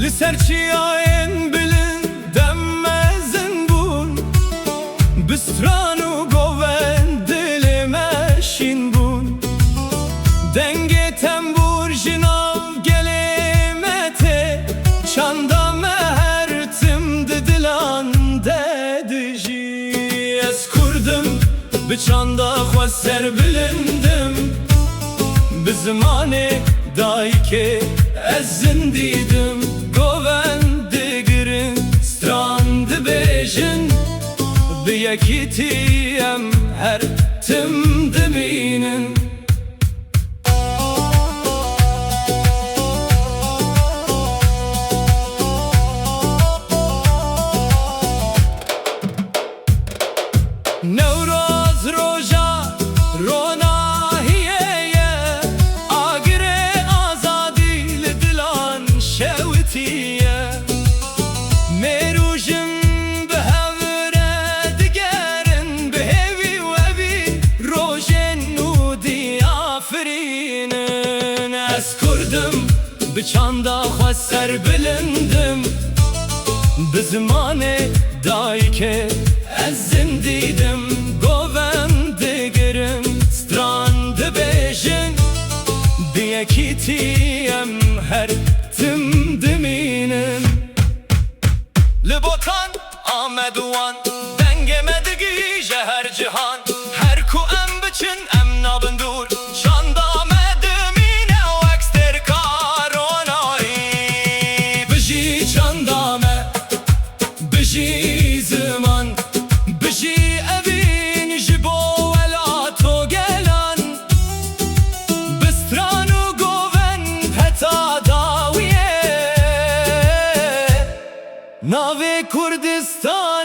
serçiyen bilin demmezin bun Bistranu goven dilimeşin bun Denge tembur jinav gelemete Çanda mehertim didilan dediji Ez kurdum biçanda xweser bilindim Bizmane dayke ez zindiydim Goven digirin strand bejin Biyekitiyem her tim diminin Nevroz roja ronahiyeye Agire azadil dilan şevtiye Merujim behevre digerin Behevi vevi rojen nudi afrinin Ez kurdum biçanda xweser bilindim Bizmane dayke ez zindiydim Goven digirim strand bejin Biyekitiyem her tim diminin Libotan Ahmeduan Dengeme digi jeher cihan Her ku em biçin em nabindur Şanda medimine vekster karonayı Biji çandame Biji zaman Biji evin jibo velato gelan Bistranu goven heta dawiye Nave Kurdistan